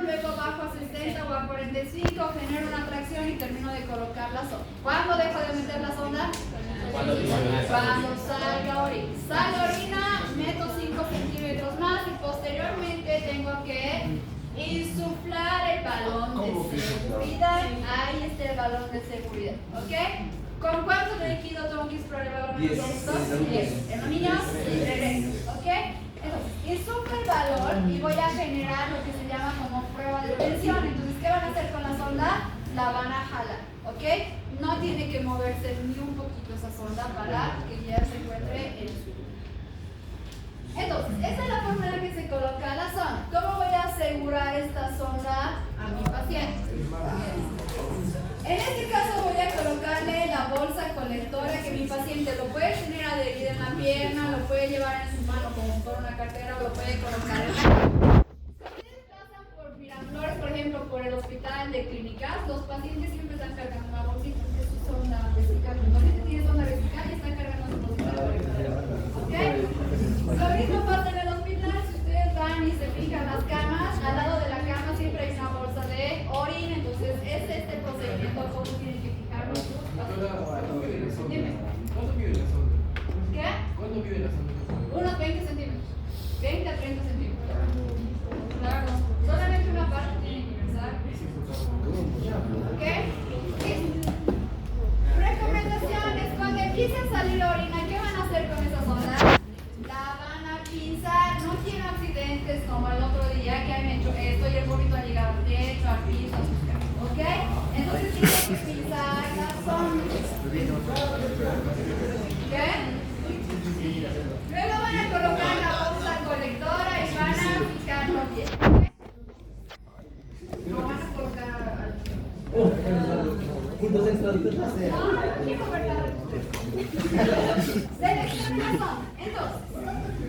luego bajo a 60 o a 45, genero una tracción y termino de colocar la sonda. ¿Cuándo dejo de meter la sonda? Cuando salga orina. Sale orina, meto 5 centímetros más y posteriormente tengo que insuflar el balón de seguridad. Ahí está el balón de seguridad, ¿ok? ¿Con cuánto de líquido tengo que explorar el balón de seguridad? 10. En los niños, ¿ok? Entonces, insuflo el balón y voy a generar lo que se llama como prueba de tensión. Entonces, ¿qué van a hacer con la sonda? La van a jalar, ¿ok? No tiene que moverse ni un poquito esa sonda para que ya se encuentre en su. Entonces, esa es la forma en la que se coloca la sonda. ¿Cómo voy a asegurar esta sonda a mi paciente? En este caso voy a colocarle la bolsa colectora que mi paciente lo puede tener adherido en la pierna, lo puede llevar en su mano como por una cartera o lo puede colocar en la cara. Si ustedes pasan por Miraflores, por ejemplo, por el hospital de clínicas, los pacientes siempre están cargando una bolsita de su sonda vesical. El paciente tiene sonda vesical y está cargando su bolsita colectora. ¿Ok? Lo mismo pasa en el hospital. Si ustedes van y se fijan las camas, al lado de la cama siempre hay una bolsa de orina. Entonces, es este procedimiento como tienen que fijarnos sus pacientes. Dime. ¿Cuánto mide la sonda? ¿Qué? ¿Cuánto mide la sonda? Unos 20 centímetros. 20 a 30 centímetros. Claro. Solamente una parte tiene que ingresar. ¿Ok? Recomendaciones. Cuando empiece a salir orina, ¿qué van a hacer con esa sonda? La van a pinzar. No quiero accidentes como el otro día que han hecho esto y el vómito ha llegado al techo, al piso, a sus casas. ¿Ok? Entonces tienen que pinzar la sonda. ¿Ok? Luego van a colocar la bolsa colectora y van a fijarlo bien. No van a colocar Puntos extra. Selecciona la sonda. Entonces,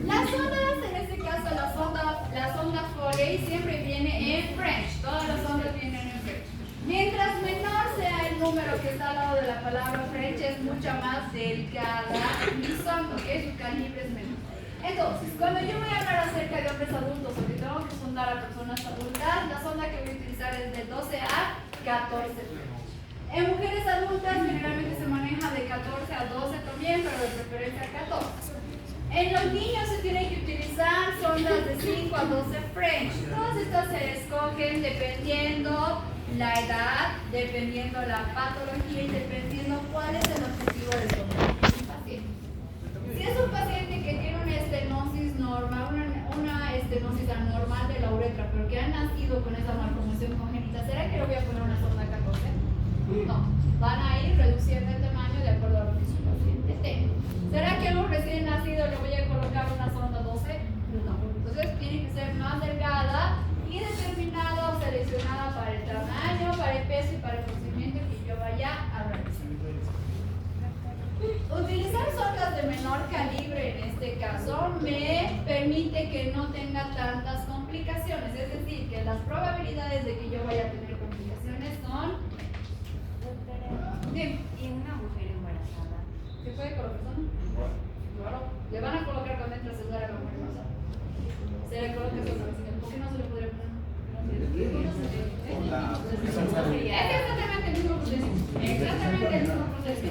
las sondas, en este caso la sonda Foley siempre viene en French. Todas las sondas vienen en French. Mientras menor sea el número que está al lado de la palabra French, es mucho más delgada mi sonda, que su calibre es menor. Entonces, cuando yo voy a hablar acerca de hombres adultos o que tengo que sondar a personas adultas, la sonda que voy a utilizar es de 12 a 14. En mujeres adultas generalmente se maneja de 14 a 12 también, pero de preferencia 14. En los niños se tiene que utilizar sondas de 5 a 12 French. Todas estas se escogen dependiendo la edad, dependiendo la patología y dependiendo cuál es el objetivo del paciente. Si es un paciente que tiene una estenosis normal, una estenosis anormal de la uretra, pero que ha nacido con esa malformación congénita, ¿será que le voy a poner una sonda 14? No, van a ir reduciendo el tamaño de acuerdo a lo que su paciente tenga. ¿Será que a un recién nacido le voy a colocar una sonda 12? No. Entonces tiene que ser más delgada y determinada o seleccionada para el tamaño, para el peso y para el procedimiento que yo vaya a realizar. Utilizar sondas de menor calibre en este caso me permite que no tenga tantas complicaciones, es decir, que las probabilidades de que yo vaya a tener complicaciones son. Dime. ¿Y una mujer embarazada? ¿Se puede colocar sonda? Claro. Le van a colocar cuando entra a cesárea a la mujer embarazada. Se le coloca sonda vesical. ¿Por qué no se le podría poner? Es exactamente el mismo proceso. Exactamente el mismo proceso.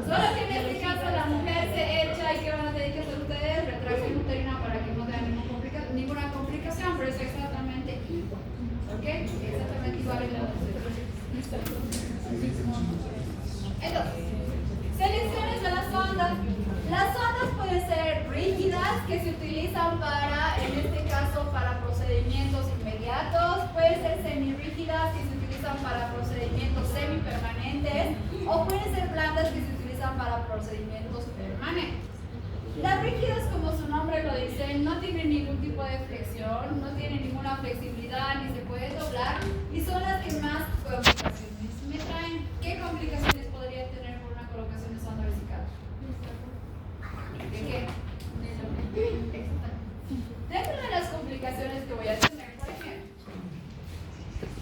Solo que en este caso la mujer se echa y ¿qué van a tener que hacer ustedes? Retracción uterina para que no tengan ninguna complicación, pero es exactamente igual. ¿Ok? Exactamente igual en la Entonces, selecciones de las sondas. Las sondas pueden ser rígidas, que se utilizan para, en este caso, para procedimientos inmediatos. Pueden ser semirrígidas, que se utilizan para procedimientos semipermanentes. O pueden ser blandas, que se utilizan para procedimientos permanentes. Las rígidas, como su nombre lo dice, no tienen ningún tipo de flexión, no tienen ninguna flexibilidad, ni se puede doblar. Y son las que más complicaciones me traen. ¿Qué complicaciones podría tener por una colocación de sonda vesical? ¿De qué? Dentro de las complicaciones que voy a tener, por ejemplo,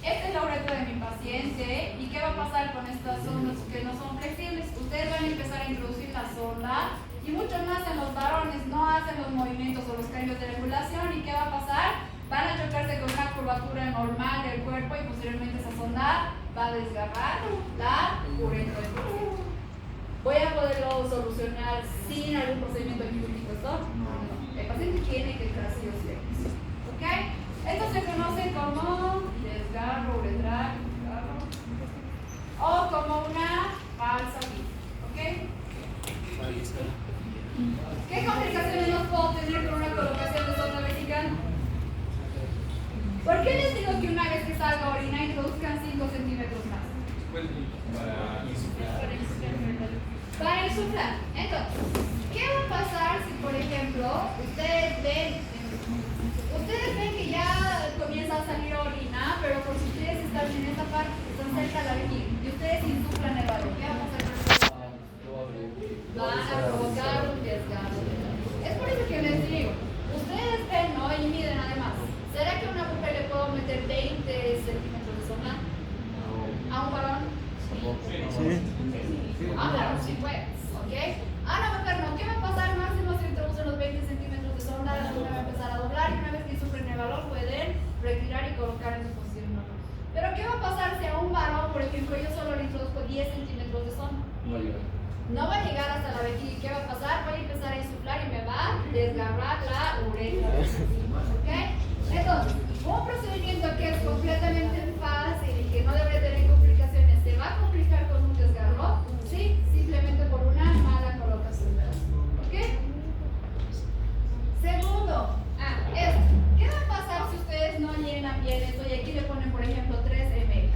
esta es la uretra de mi paciente. ¿Y qué va a pasar con estas sondas que no son flexibles? Ustedes van a empezar a introducir la sonda y mucho más en los varones no hacen los movimientos o los cambios de regulación. ¿Y qué va a pasar? van a chocarse con una curvatura normal del cuerpo y posteriormente esa sonda va a desgarrar la uretra. ¿Voy a poderlo solucionar sin algún procedimiento quirúrgico? ¿No? El paciente tiene que entrar sí o sí. ¿Ok? Esto se conoce como desgarro uretral o como una falsa vía. ¿Ok? ¿Qué complicaciones no puedo tener con una colocación de sonda vesical? ¿Por qué les digo que una vez que salga a orinar introduzcan 5 centímetros más? Para insuflar. Entonces, ¿qué va a pasar si, por ejemplo, ustedes ven que ya comienza a salir orina, pero por si ustedes están en esta parte, están cerca de la vejiga, y ustedes insuflan el balón? ¿Qué va a pasar con eso? Van a provocar un desgarro. Es por eso que les digo, ustedes ven, ¿no? Y miden además. ¿Será que a una mujer le puedo meter 20 centímetros de sonda? ¿A un varón? Sí. Ah, claro, sí puedes, ¿ok? A una mujer no. ¿Qué va a pasar máximo si introducen los 20 centímetros de sonda? La sonda va a empezar a doblar y una vez que sufren el balón pueden retirar y colocar en su posición normal. Pero ¿qué va a pasar si a un varón, por ejemplo, yo solo le introduzco 10 centímetros de sonda? No va a llegar hasta la vejiga. ¿Y qué va a pasar? Voy a empezar a insuflar y me va a desgarrar la uretra. ¿Ok? Entonces, un procedimiento que es completamente fácil y que no debe tener complicaciones, ¿se va a complicar con un desgarro? Sí, simplemente por una mala colocación. ¿Ok? Segundo, esto. ¿Qué va a pasar si ustedes no llenan bien esto y aquí le ponen, por ejemplo, 3 ml?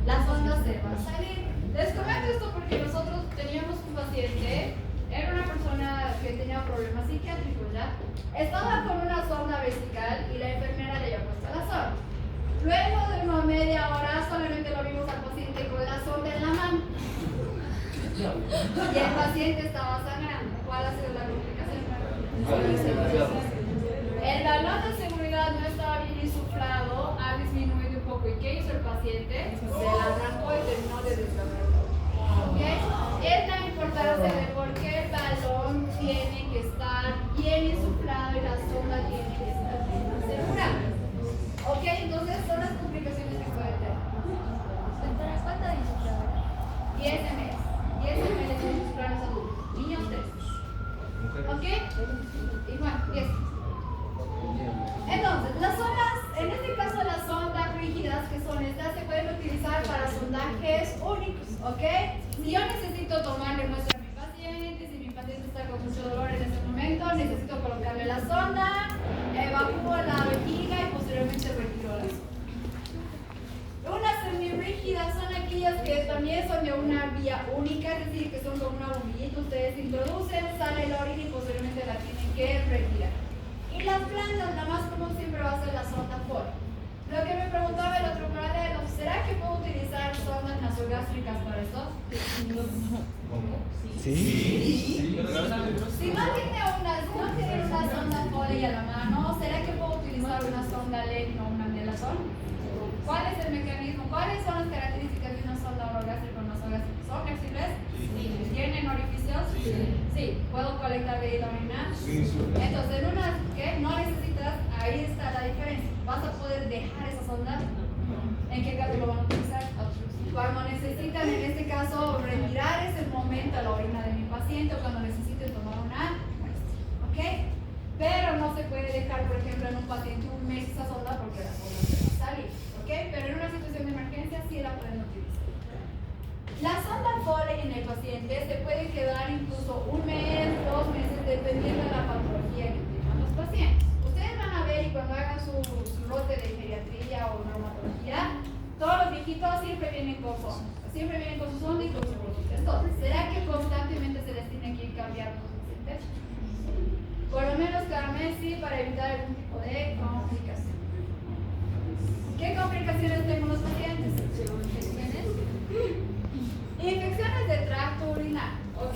La sonda se va a salir. Les comento esto porque nosotros teníamos un paciente, era una persona que tenía problemas psiquiátricos, ¿ya? Estaba con una sonda vesical y la enfermera le había puesto la sonda. Luego de una media hora solamente lo vimos al paciente con la sonda en la mano. Y el paciente estaba sangrando. ¿Cuál ha sido la complicación? El balón de seguridad no estaba bien insuflado, ha disminuido un poco. ¿Y qué hizo el paciente? Se la arrancó y terminó de desgarrar. ¿Okay? Es la importancia de por qué el balón tiene que estar bien insuflado y la sonda tiene que estar bien asegurada. ¿Ok? Entonces son las complicaciones que puede tener. ¿Cuánto de insufladora? 10 ml. 10 ml de insufladores adultos. Niños 3. ¿Ok? Igual, 10. Entonces, las sondas, en este caso las sondas rígidas, que son estas, se pueden utilizar para sondajes únicos, ¿ok? Si yo necesito tomarle muestra a mi paciente, si mi paciente está con mucho dolor en este momento, necesito colocarle la sonda, evacúo la vejiga y posteriormente retiro la sonda. Unas semirrígidas son aquellas que también son de una vía única, es decir, que son como una bombillita, ustedes introducen, sale la orina y posteriormente la tienen que retirar. Y las blandas, la más común siempre va a ser la sonda Foley. Lo que me preguntaba el otro paralelo, ¿será que puedo utilizar sondas nasogástricas para esto? Sí. Si no tiene una sonda Foley a la mano, ¿será que puedo utilizar una sonda LED o una Melasol? ¿Cuál es el mecanismo? ¿Cuáles son las características de una sonda orogástrica o nasogástrica? ¿Son flexibles? Sí. ¿Tienen orificios? Sí. ¿Puedo colectar de ahí la orina? Sí. Entonces, en una que no necesitas, ahí está la diferencia. ¿Vas a poder dejar esa sonda? ¿En qué caso lo van a utilizar? Cuando necesitan, en este caso, retirar ese momento la orina de mi paciente o cuando necesiten tomar una muestra. ¿Ok? Pero no se puede dejar, por ejemplo, en un paciente un mes esa sonda porque la sonda se va a salir. ¿Ok? Pero en una situación de emergencia sí la pueden utilizar. La sonda Foley en el paciente se puede quedar incluso un mes, 2 meses, dependiendo de la patología que tengan los pacientes. Ustedes van a ver y cuando hagan su lote de geriatría o reumatología, todos los viejitos siempre vienen con sonda. Siempre vienen con su sonda y con su bolsita. Entonces, ¿será que constantemente se les tiene que ir cambiando los pacientes? Por lo menos cada mes sí, para evitar algún tipo de complicación. ¿Qué complicaciones tenemos los pacientes? Infecciones de tracto urinario, ¿ok?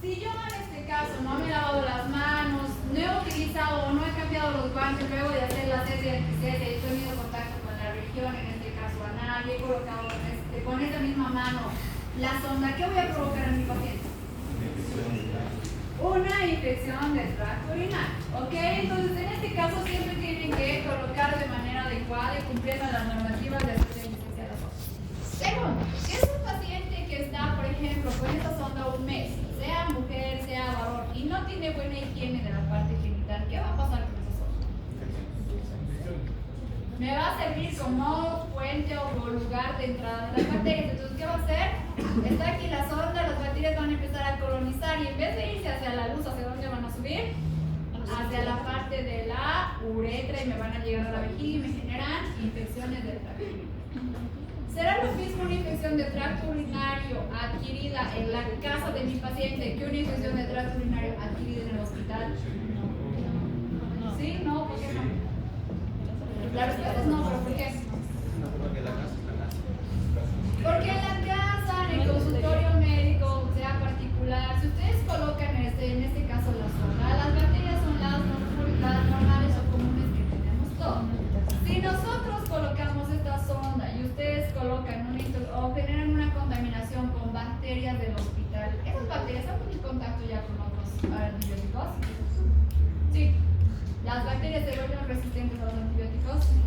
Si yo en este caso no me he lavado las manos, no he utilizado o no he cambiado los guantes luego de hacer la CES y he tenido contacto con la región, en este caso anal, y he colocado con esa misma mano la sonda, ¿qué voy a provocar en mi paciente? una infección del tracto urinario. ¿Ok? Entonces, en este caso siempre tienen que colocar de manera adecuada y cumpliendo las normativas de asistencia a la sonda. Segundo, si es un paciente que está, por ejemplo, con esta sonda un mes, sea mujer, sea varón, y no tiene buena higiene de la parte genital, ¿qué va a pasar con esa sonda? Me va a servir como fuente o lugar de entrada de las bacterias. Entonces, ¿qué va a hacer? Está aquí la sonda, las bacterias van a empezar a colonizar y en vez de irse hacia la luz, ¿hacia dónde van a subir? Hacia la parte de la uretra y me van a llegar a la vejiga y me generan infecciones del tracto urinario. ¿Será lo mismo una infección de tracto urinario adquirida en la casa de mi paciente que una infección de tracto urinario adquirida en el hospital? ¿Sí? ¿No? ¿Por qué no? La respuesta es no, pero ¿por qué? Porque en la casa, en el consultorio médico, sea particular, si ustedes colocan en este caso la sonda, las bacterias son las normales o comunes que tenemos todos. Si nosotros colocamos esta sonda y ustedes colocan o generan una contaminación con bacterias del hospital, ¿esas bacterias han tenido contacto ya con otros antibióticos? Sí. ¿Las bacterias se vuelven resistentes a los antibióticos? Sí.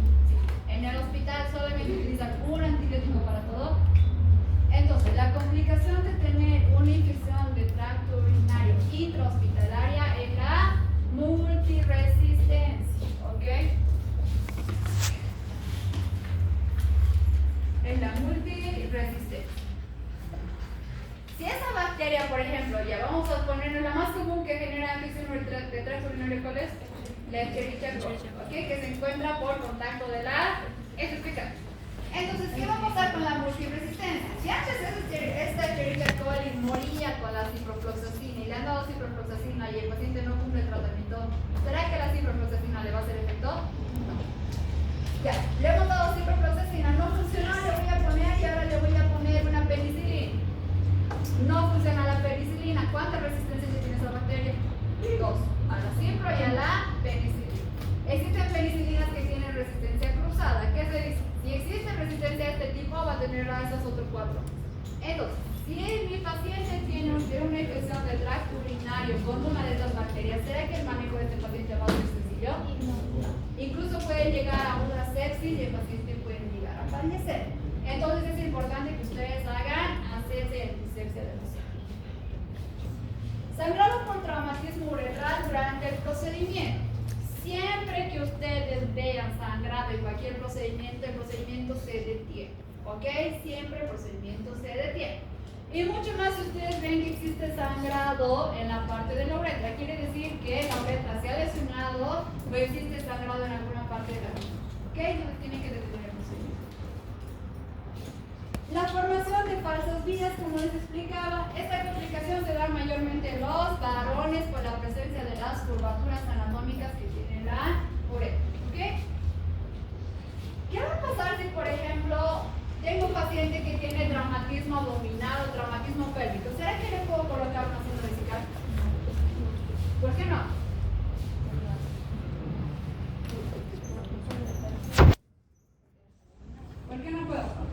En el hospital solamente utilizan un antibiótico para todo. Entonces, la complicación de tener una infección de tracto urinario intrahospitalaria es la multiresistencia. ¿Ok? Es la multiresistencia. Si esa bacteria, por ejemplo, ya vamos a ponernos la más común que genera infección de tracto urinario, ¿cuál es? La Escherichia coli, ¿ok? Que se encuentra por contacto de la Escherichia. Entonces, ¿qué va a pasar con la multiresistencia? Si antes esta Escherichia coli moría con la ciprofloxacina y le han dado ciprofloxacina y el paciente no cumple el tratamiento, ¿será que la ciprofloxacina le va a hacer efecto? No. Ya, le hemos dado ciprofloxacina, no funcionó, le voy a poner y ahora le voy a poner una penicilina. No funciona la penicilina. ¿Cuánta resistencia tiene esa bacteria? 2. A la cipro y a la penicilina. Existen penicilinas que tienen resistencia cruzada. ¿Qué se dice? Si existe resistencia de este tipo, va a tener a esas otras 4. Entonces, si mi paciente tiene una infección del tracto urinario con una de estas bacterias, ¿será que el manejo de este paciente va a ser sencillo? No. Incluso puede llegar a una sepsis y el paciente puede llegar a fallecer. Entonces es importante que ustedes hagan asepsia y antisepsia de los hijos. Sangrado por traumatismo uretral durante el procedimiento. Siempre que ustedes vean sangrado en cualquier procedimiento, el procedimiento se detiene. ¿Ok? Siempre el procedimiento se detiene. Y mucho más si ustedes ven que existe sangrado en la parte de la uretra. Quiere decir que la uretra se ha lesionado o existe sangrado en alguna parte de la misma. ¿Ok? Entonces tienen que detener el procedimiento. La formación de falsas vías, como les explicaba, esta complicación se da mayormente en los varones por la presencia de las curvaturas anatómicas que tiene la uretra. ¿Ok? ¿Qué va a pasar si, por ejemplo, tengo un paciente que tiene traumatismo abdominal o traumatismo pélvico? ¿Será que le puedo colocar una sonda vesical? ¿Por qué no? ¿Por qué no puedo?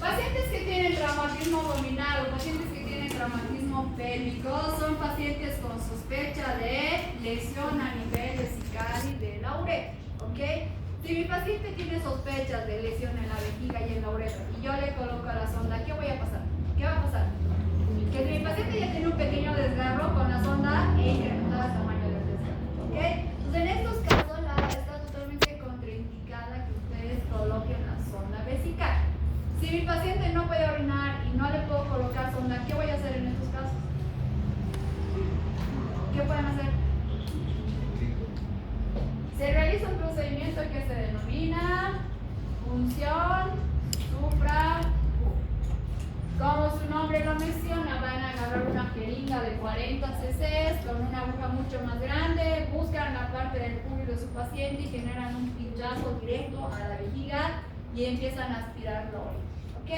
Pacientes que tienen traumatismo abdominal o pacientes que tienen traumatismo pélvico son pacientes con sospecha de lesión a nivel vesical y de la uretra. ¿Ok? Si mi paciente tiene sospechas de lesión en la vejiga y en la uretra y yo le coloco la sonda, ¿qué voy a pasar? ¿Qué va a pasar? Que si mi paciente ya tiene un pequeño desgarro, con la sonda he incrementado el tamaño del desgarro. ¿Ok? Entonces en estos casos está totalmente contraindicada que ustedes coloquen la sonda vesical. Si mi paciente no puede orinar y no le puedo colocar sonda, ¿qué voy a hacer en estos casos? ¿Qué pueden hacer? Se realiza un procedimiento que se denomina punción suprapúbica. Como su nombre lo menciona, van a agarrar una jeringa de 40 cc con una aguja mucho más grande, buscan la parte del público de su paciente y generan un pinchazo directo a la vejiga y empiezan a aspirar la orina. ¿Ok?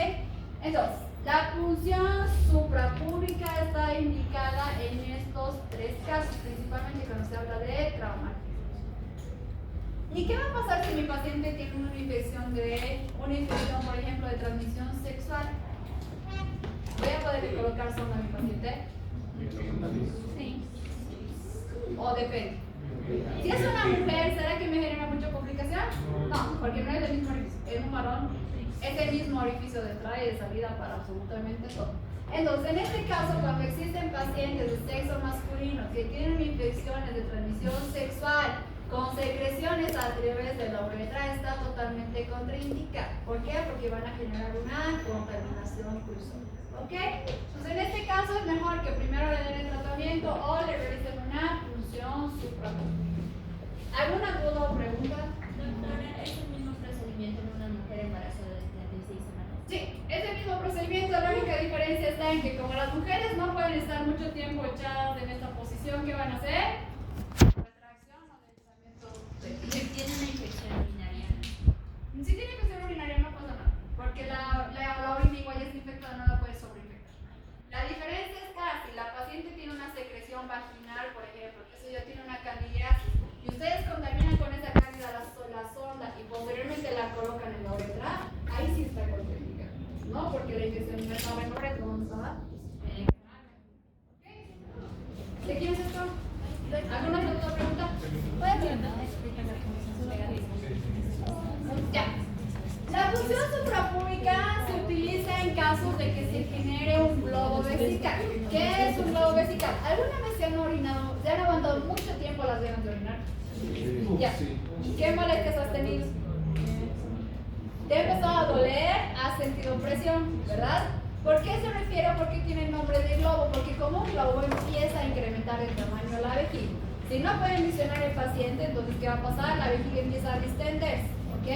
Entonces, la punción suprapúbica está indicada en estos 3 casos, principalmente cuando se habla de traumatismo. ¿Y qué va a pasar si mi paciente tiene una infección, por ejemplo, de transmisión sexual? ¿Voy a poder colocar sonda a mi paciente? Sí. O depende. Si es una mujer, ¿será que me genera mucha complicación? No, porque no es el mismo orificio. En un varón es el mismo orificio de entrada y de salida para absolutamente todo. Entonces, en este caso, cuando existen pacientes de sexo masculino que tienen infecciones de transmisión sexual con secreciones a través de la uretra, está totalmente contraindicado. ¿Por qué? Porque van a generar una contaminación cruzada. ¿Ok? Entonces, en este caso es mejor que primero le den el tratamiento o le realicen una punción suprapúbica. ¿Alguna duda o pregunta? Doctora, ¿es el mismo procedimiento en una mujer embarazada de 36 semanas? Sí, es el mismo procedimiento. La única diferencia está en que como las mujeres no pueden estar mucho tiempo echadas en esta posición, ¿qué van a hacer? Retracción o deslizamiento. Si tiene una infección urinaria. Si tiene que ser urinaria no pasa nada, porque la orina igual ya está infectada, no la puede sobreinfectar. La diferencia es que si la paciente tiene una secreción vaginal, por ejemplo, que eso ya tiene una candidiasis, y ustedes contaminan con esa cándida la sonda y posteriormente la colocan en la uretra, ahí sí está contraindicado, ¿no? Porque la infección no estaba en la uretra, ¿dónde estaba? En el canal. ¿De quién es esto? ¿Alguna otra pregunta? ¿Puede preguntar? Ya. La punción suprapúbica se utiliza en casos de que se genere un globo vesical. ¿Qué es un globo vesical? ¿Alguna vez se han orinado, se han aguantado mucho tiempo las ganas de orinar? Ya. ¿Qué molestias has tenido? Te ha empezado a doler, has sentido presión, ¿verdad? ¿Por qué se refiere a por qué tiene el nombre de globo? Porque como un globo empieza a incrementar el tamaño de la vejiga. Si no pueden visionar el paciente, entonces ¿qué va a pasar? La vejiga empieza a distenderse, ¿ok?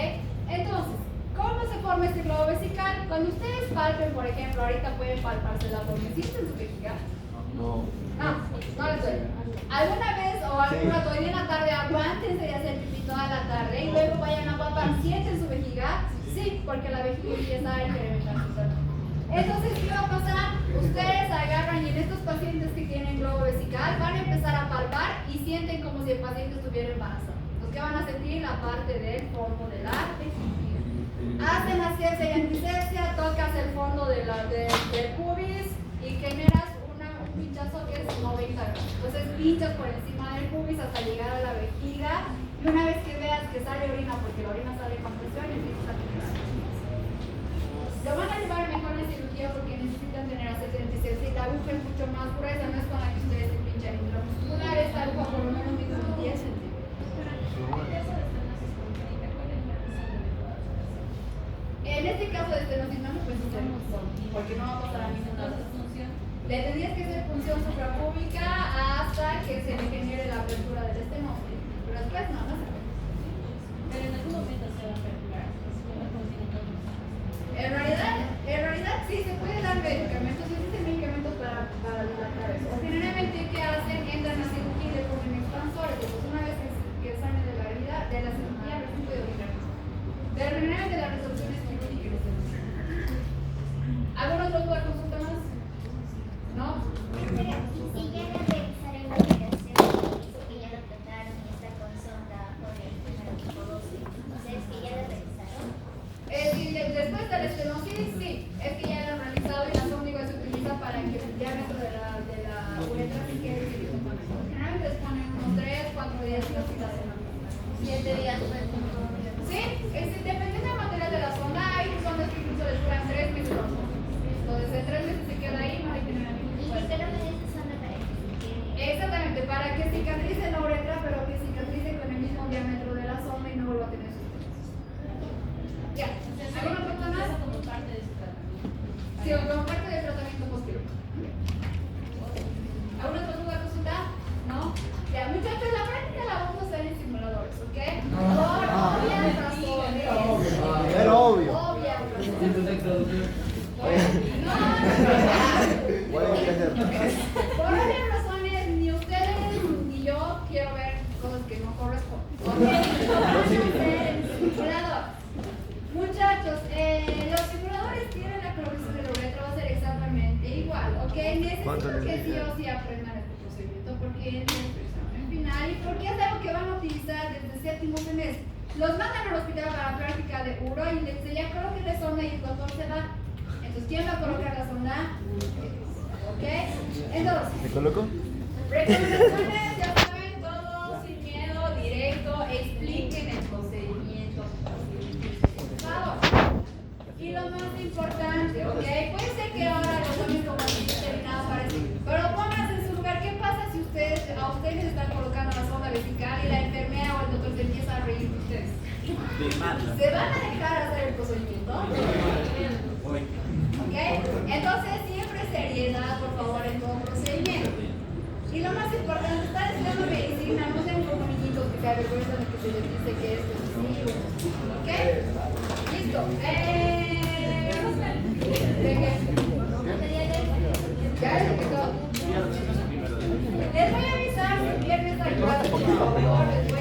Entonces, ¿cómo se forma este globo vesical? Cuando ustedes palpen, por ejemplo, ahorita pueden palparse la dormecita en su vejiga. No les duele. ¿Alguna vez o algún rato hoy en la tarde aguántense de hacer pipí toda la tarde y luego vayan a palpar, sienten su vejiga? Sí, porque la vejiga empieza a incrementar su tamaño. Entonces, ¿qué va a pasar? Ustedes agarran y en estos pacientes que tienen globo vesical van a empezar a palpar y sienten como si el paciente estuviera embarazado. Entonces, ¿qué van a sentir? La parte del fondo de la vejiga. Hacen asepsia y antisepsia, tocas el fondo del pubis y generas un pinchazo que es 90 grados. Entonces pinchas por encima del pubis hasta llegar a la vejiga y una vez que veas que sale orina, porque la orina sale con presión, empiezas a generar. Lo van a llevar mejor en cirugía porque necesitan tener asepsia y antisepsia y la aguja es mucho más gruesa, no es con la que ustedes se pinchan intramuscular, esta aguja por lo menos mide unos 10 centímetros. En este caso de estenosis no puedes hacer porque no va a pasar a ningún lado. Le tendrías que hacer punción suprapúbica hasta que se le genere la apertura del estenosis. Pero después no se puede. Pero en algún momento se va a perforar. En realidad sí se puede dar medicamentos, existen medicamentos para dilatar eso. O generalmente, ¿qué hacen? Entran a cirugía y le ponen expansores. Entonces, una vez que salen de la herida, de la cirugía, recién puede orinar. Pero generalmente la resolución es quirúrgica. ¿Alguna otra duda, consulta más? ¿No? Si ya le revisaron la operación, dice que ya lo trataron y está con sonda por el número tipo 12. ¿Ustedes que ya lo revisaron? Después de la estenosis, sí, es que ya lo han realizado y la sonda igual se utiliza para que el diámetro de la uretra se quede equilibrado. Generalmente les ponen unos 3, 4 días y así la hacen. 7 días fue como... Sí, dependiendo del material de la sonda, hay sondas que incluso les duran 3 meses. Entonces, en 3 meses se queda ahí, no hay que tener ningún Y problema. pero esta sonda para que se quede... Exactamente, para que cicatrice la uretra, pero que cicatrice con el mismo diámetro de la sonda y no vuelva a tener sus ya. ¿Alguna pregunta más? Como parte de su tratamiento. Sí, o como parte del tratamiento posterior. ¿Alguna otra duda, consulta? ¿No? Ya, muchachos, la práctica la vamos a hacer en simuladores, ¿ok? Por obvias razones. Era obvio. Obvias razones. No. Bueno, hay que hacer. Por obvias razones, ni ustedes ni yo quiero ver cosas que no corresponden. ¿Ok? Lo vamos a hacer en simulador. Muchachos, los simuladores tienen la corrección de la uretra, va a ser exactamente igual, ¿ok? Necesito que sí o sí aprendan este procedimiento porque es nuestro examen final y porque es algo que van a utilizar desde séptimo semestre. Los mandan al hospital para práctica de uroíndice, ya coloquen la sonda y el doctor se va. Entonces, ¿quién va a colocar la sonda? ¿Ok? Entonces, ¿Me coloco? recomendaciones, ya saben, todo sin miedo, directo, expliquen el procedimiento. Por favor. Y lo más importante, ¿ok? Puede ser que ahora lo tomen como si nada parecido, pero pónganse en su lugar. ¿Qué pasa si a ustedes están colocando la sonda vesical y la enfermera o el doctor se empieza a reír de ustedes? ¿Se van a dejar hacer el procedimiento? ¿Ok? Entonces, siempre seriedad, por favor, en todo procedimiento. Y lo más importante, estar estudiando medicina, no sean como niñitos que se avergüenzan de que se les dice que esto es así. ¿Ok? Listo. ¿De qué? Ya